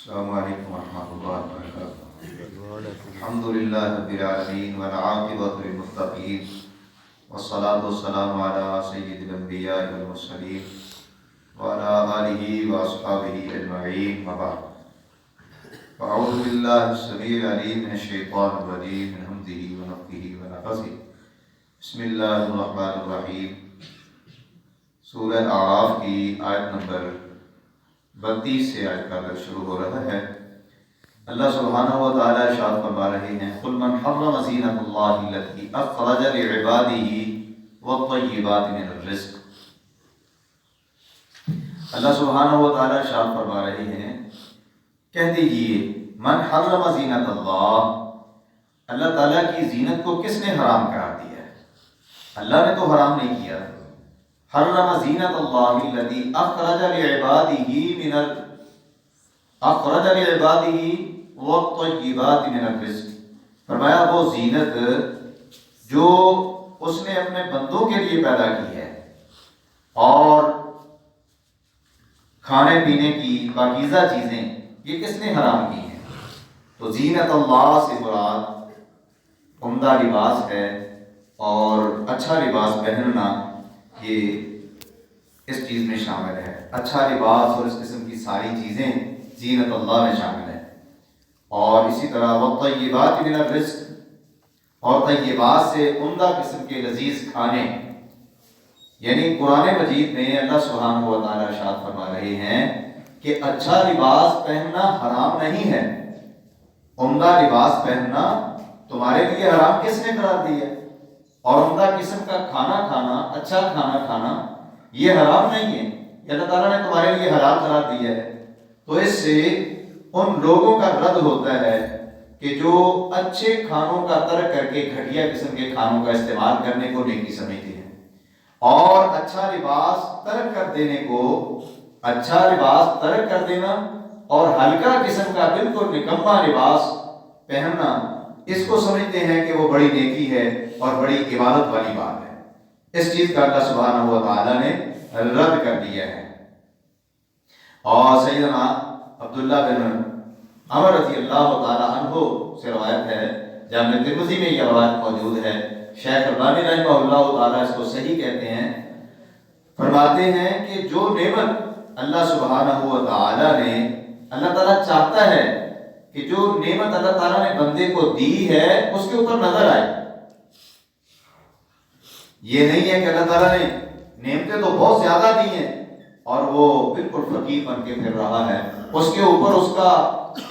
السلام علیکم ورحمۃ اللہ وبرکاتہ۔ الحمد للہ رب العالمین والعاقبۃ للمتقین والصلاۃ والسلام علی سید الانبیاء والمرسلین وعلی آلہ واصحابہ اجمعین، اما بعد فاعوذ باللہ السمیع العلیم من الشیطان الرجیم من ہمزہ ونفخہ ونفثہ۔ بسم اللہ الرحمن الرحیم۔ سورہ اعراف کی آیت نمبر 32 سے آیت کا درس شروع ہو رہا ہے۔ اللہ سبحانہ و تعالی ارشاد فرما رہے ہیں: قل من حرم زینۃ اللہ التی اخرج لعبادہ والطیبات من الرزق۔ اللہ سبحانہ و تعالی ارشاد فرما رہے ہیں، کہہ دیجئے من حرم زینۃ اللہ تعالیٰ کی زینت کو کس نے حرام قرار دیا ہے؟ اللہ نے تو حرام نہیں کیا۔ حرم زینت اللہ التی اخرج لعبادہ والطیبات من الرزق۔ فرمایا وہ زینت جو اس نے اپنے بندوں کے لیے پیدا کی ہے اور کھانے پینے کی پاکیزہ چیزیں یہ کس نے حرام کی ہیں؟ تو زینت اللہ سے مراد عمدہ لباس ہے اور اچھا لباس پہننا یہ اس چیز میں شامل ہے۔ اچھا لباس اور اس قسم کی ساری چیزیں زینت اللہ میں شامل ہیں۔ اور اسی طرح والطیبات من الرزق، اور طیبات سے عمدہ قسم کے لذیذ کھانے، یعنی قرآن مجید میں اللہ سبحانہ و تعالیٰ ارشاد فرما رہے ہیں کہ اچھا لباس پہننا حرام نہیں ہے۔ عمدہ لباس پہننا تمہارے لیے حرام کس نے قرار دیا؟ اور عمدہ قسم کا کھانا کھانا، اچھا کھانا کھانا یہ حرام نہیں ہے، یہ اللہ تعالیٰ نے تمہارے لیے حلال قرار دیا ہے۔ تو اس سے ان لوگوں کا رد ہوتا ہے کہ جو اچھے کھانوں کا ترک کر کے گھٹیا قسم کے کھانوں کا استعمال کرنے کو نیکی سمجھتے ہیں، اور اچھا لباس ترک کر دینے کو، اچھا لباس ترک کر دینا اور ہلکا قسم کا بالکل نکما لباس پہننا، اس کو سمجھتے ہیں کہ وہ بڑی نیکی ہے اور بڑی عبادت والی بات ہے۔ اس چیز کا اللہ سبحانہ و تعالیٰ نے رد کر دیا ہے۔ اور سیدنا عبداللہ بن عمر رضی اللہ تعالیٰ عنہ سے روایت ہے، جامع ترمذی میں یہ روایت موجود ہے، شیخ البانی رحمہ اللہ تعالیٰ اس کو صحیح کہتے ہیں، فرماتے ہیں کہ جو نعمت اللہ سبحانہ و تعالیٰ نے، اللہ تعالیٰ چاہتا ہے کہ جو نعمت اللہ تعالیٰ نے بندے کو دی ہے اس کے اوپر نظر آئے۔ یہ نہیں ہے کہ اللہ تعالیٰ نے نعمتیں تو بہت زیادہ دی ہیں اور وہ بالکل فقیر بن کے پھر رہا ہے، اس کے اوپر اس کا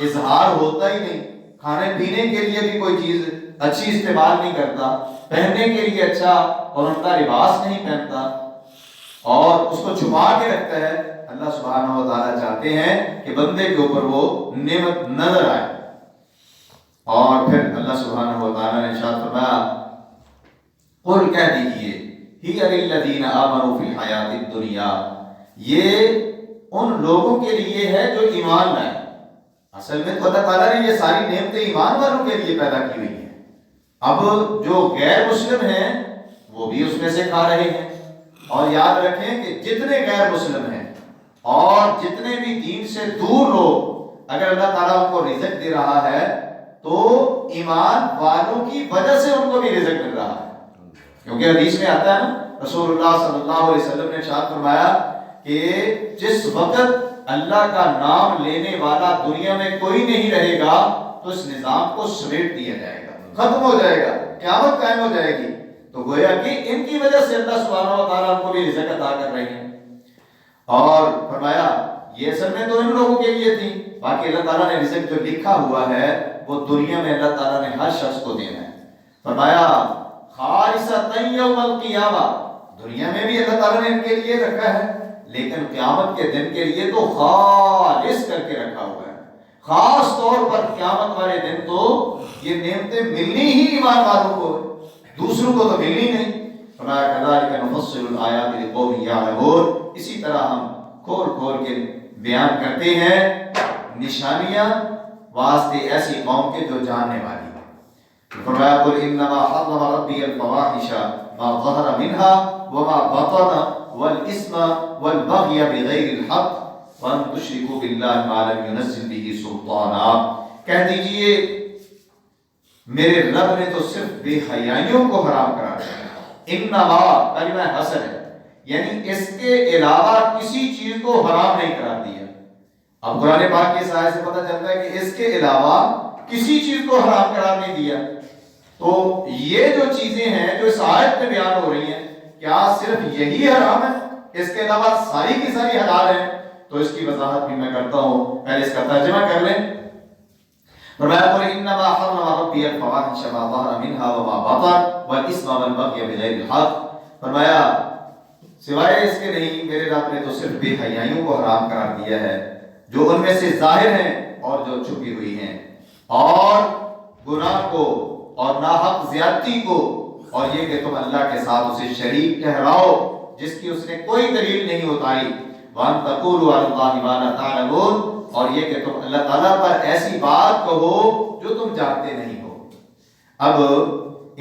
اظہار ہوتا ہی نہیں، کھانے پینے کے لیے بھی کوئی چیز اچھی استعمال نہیں کرتا، پہننے کے لیے اچھا اور عمدہ لباس نہیں پہنتا اور اس کو چھپا کے رکھتا ہے۔ اللہ سبحانہ و تعالیٰ چاہتے ہیں کہ بندے کے اوپر وہ نعمت نظر آئے۔ اور پھر اللہ سبحانہ و تعالیٰ نے ارشاد فرمایا، قل کہہ دیجئے ہی للذین آمنوا فی الحیات الدنیا، یہ ان لوگوں کے لیے ہے جو ایمان لائے۔ اصل میں تو اللہ تعالیٰ نے یہ ساری نعمتیں ایمان والوں کے لیے پیدا کی ہوئی ہیں۔ اب جو غیر مسلم ہیں وہ بھی اس میں سے کھا رہے ہیں، اور یاد رکھیں کہ جتنے غیر مسلم ہیں اور جتنے بھی دین سے دور لوگ، اگر اللہ تعالیٰ ان کو رزق دے رہا ہے تو ایمان والوں کی وجہ سے ان کو بھی رزق مل رہا ہے، کیونکہ حدیث میں آتا ہے نا، رسول اللہ صلی اللہ علیہ وسلم نے ارشاد فرمایا کہ جس وقت اللہ کا نام لینے والا دنیا میں کوئی نہیں رہے گا تو اس نظام کو سمیٹ دیا جائے گا، ختم ہو جائے گا، قیامت قائم ہو جائے گی۔ تو گویا کہ ان کی وجہ سے اللہ سبحانہ و تعالیٰ ان کو بھی رزق عطا کر رہے ہیں۔ اور فرمایا یہ اصل میں تو ان لوگوں کے لیے تھی، باقی اللہ تعالیٰ نے رزق جو لکھا ہوا ہے وہ دنیا میں اللہ تعالیٰ نے ہر شخص کو دینا ہے۔ فرمایا خالصۃ یوم القیامہ، دنیا میں بھی اللہ تعالیٰ نے ان کے لیے رکھا ہے، لیکن قیامت کے دن کے لیے تو خالص کر کے رکھا ہوا ہے۔ خاص طور پر قیامت والے دن تو یہ نعمتیں ملنی ہی ایمان والوں کو، دوسروں کو تو ملنی نہیں۔ فرمایا کذالک نفصل الآیات لقوم یعلمون، اسی طرح ہم کھول کھول کے بیان کرتے ہیں نشانیاں واسطے ایسی قوم کے جو جاننے والی ہیں۔ فرمایا قل انما حرم ربی الفواحش ما ظهر منها وما بطن والاسم والبغي بغیر الحق وَأَن تُشْرِكُوا بِاللَّهِ مَا لَمْ يُنَزِّلْ بِهِ سُلْطَانًا، کہہ دیجئے میرے رب نے تو صرف بے حیائیوں کو حرام قرار دیا۔ انما کلمہ حصر ہے، یعنی اس کے علاوہ کسی چیز کو حرام نہیں قرار دیا۔ اب قرآن پاک کی اس آیت سے پتہ چلتا ہے کہ اس کے علاوہ کسی چیز کو حرام قرار نہیں دیا۔ تو یہ جو چیزیں ہیں جو اس آیت میں بیان ہو رہی ہیں، کیا صرف یہی حرام ہے؟ اس کے علاوہ ساری کی ساری حلال ہیں؟ تو اس کی وضاحت بھی میں کرتا ہوں، پہلے اس کا ترجمہ کر لیں۔ فرمایا قل انما حرم ربی الفواحش ما ظهر منها وما بطن والاثم والبغي بغیر الحق، فرمایا سوائے اس کے نہیں، میرے رب نے تو صرف بے حیائیوں کو حرام قرار دیا ہے، جو ان میں سے ظاہر ہیں اور جو چھپی ہوئی ہیں، اور گناہ کو اور ناحق زیادتی کو، اور یہ کہ تم اللہ کے ساتھ اسے شریک ٹھہراؤ جس کی اس نے کوئی دلیل نہیں اتاری، وَأَن تَقُولُوا عَلَى اللَّهِ مَا لَا تَعْلَمُونَ، اور یہ کہ تم اللہ تعالیٰ پر ایسی بات کہو جو تم جانتے نہیں ہو۔ اب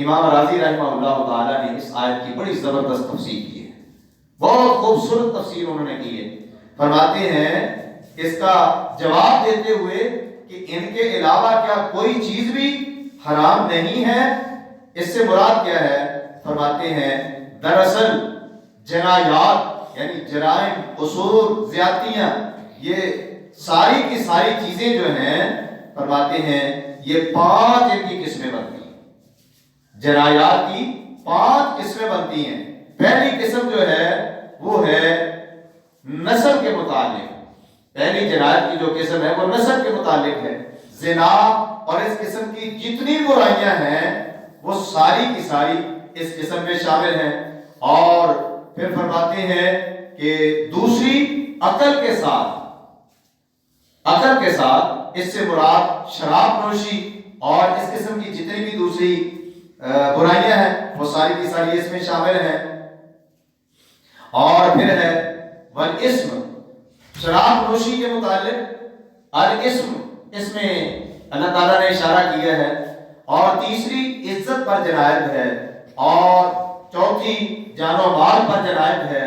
امام راضی رحمہ اللہ تعالیٰ نے اس آیت کی بڑی زبردست تفسیر کی ہے، بہت خوبصورت تفسیر انہوں نے کی ہے۔ فرماتے ہیں اس کا جواب دیتے ہوئے کہ ان کے علاوہ کیا کوئی چیز بھی حرام نہیں ہے؟ اس سے مراد کیا ہے؟ فرماتے ہیں دراصل جنایات یعنی جرائم، قصور، زیادتیاں، یہ ساری کی ساری چیزیں جو ہیں، فرماتے ہیں یہ 5 ان کی قسمیں بنتی ہیں۔ جنایات کی 5 قسمیں بنتی ہیں۔ پہلی قسم جو ہے وہ ہے نسب کے متعلق، پہلی جنایت کی جو قسم ہے وہ نسب کے متعلق ہے۔ زنا اور اس قسم کی جتنی برائیاں ہیں وہ ساری کی ساری اس قسم میں شامل ہیں۔ اور پھر فرماتے ہیں کہ دوسری عقل کے ساتھ، عقل کے ساتھ اس سے مراد شراب نوشی اور اس قسم کی جتنی بھی دوسری برائیاں ہیں وہ ساری کی ساری اس میں شامل ہیں۔ اور پھر ہے والاسم، شراب نوشی کے متعلق الاسم، اس میں اللہ تعالیٰ نے اشارہ کیا ہے۔ اور تیسری عزت پر جنایت ہے، اور چوتھی جان و مال پر جنایت ہے۔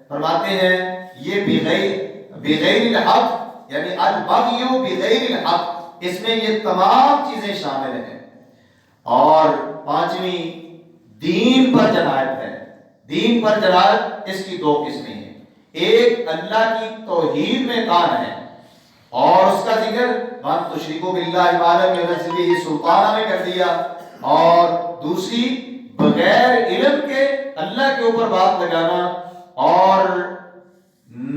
فرماتے ہیں یہ بغیر الحق یعنی البغی بغیر الحق، اس میں یہ تمام چیزیں شامل ہیں۔ اور پانچویں دین پر جنایت ہے۔ دین پر جنایت اس کی 2 قسمیں ہیں، ایک اللہ کی توحید میں کان ہے اور اس کا ذکر وَأَن تُشْرِكُوا بِاللَّهِ مَا لَمْ يُنَزِّلْ بِهِ سُلْطَانًا میں کر دیا، اور دوسری بغیر علم کے اللہ کے اوپر بات لگانا اور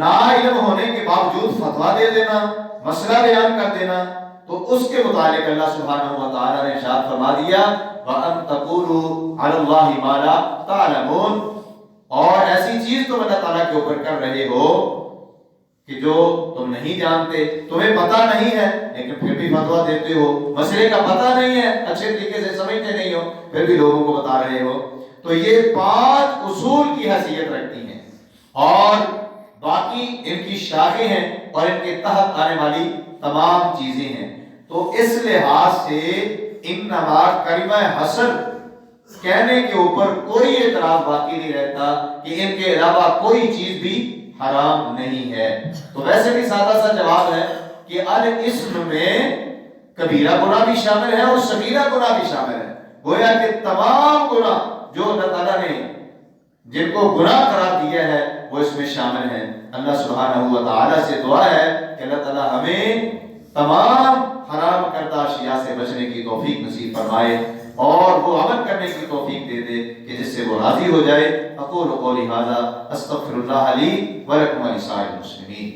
نا علم ہونے کے باوجود فتویٰ دے دینا، مسئلہ بیان کر دینا، تو اس کے متعلق اللہ سبحانہ و تعالیٰ نے ارشاد فرما دیا وَأَن تَقُولُوا عَلَى اللَّهِ مَا لَا تَعْلَمُونَ، اور ایسی چیز تم اللہ تعالیٰ کے اوپر کر رہے ہو کہ جو تم نہیں جانتے، تمہیں پتہ نہیں ہے لیکن پھر بھی فتویٰ دیتے ہو، مسئلے کا پتہ نہیں ہے، اچھے طریقے سے سمجھتے نہیں ہو، پھر بھی لوگوں کو بتا رہے ہو۔ تو یہ 5 اصول کی حیثیت رکھتی ہیں، اور باقی ان کی شاخیں ہیں اور ان کے تحت آنے والی تمام چیزیں ہیں۔ تو اس لحاظ سے انما کلمہ حصر کہنے کے اوپر کوئی اعتراض باقی نہیں رہتا کہ ان کے علاوہ کوئی چیز بھی حرام نہیں ہے۔ تو ویسے بھی سادہ سا جواب ہے کہ الاسم میں کبیرہ گناہ بھی شامل ہے اور صغیرہ گناہ بھی شامل ہے، گویا کہ تمام گناہ جو اللہ تعالیٰ نے جن کو گناہ قرار دیا ہے وہ اس میں شامل ہیں۔ اللہ سبحانہ و تعالیٰ سے دعا ہے کہ اللہ تعالیٰ ہمیں تمام حرام کردہ اشیاء سے بچنے کی توفیق نصیب فرمائے اور وہ عمل کرنے کی توفیق دے دے کہ جس سے وہ راضی ہو جائے۔ اقول قولی ھذا استغفر اللہ لی ولکم ولسائر المسلمین۔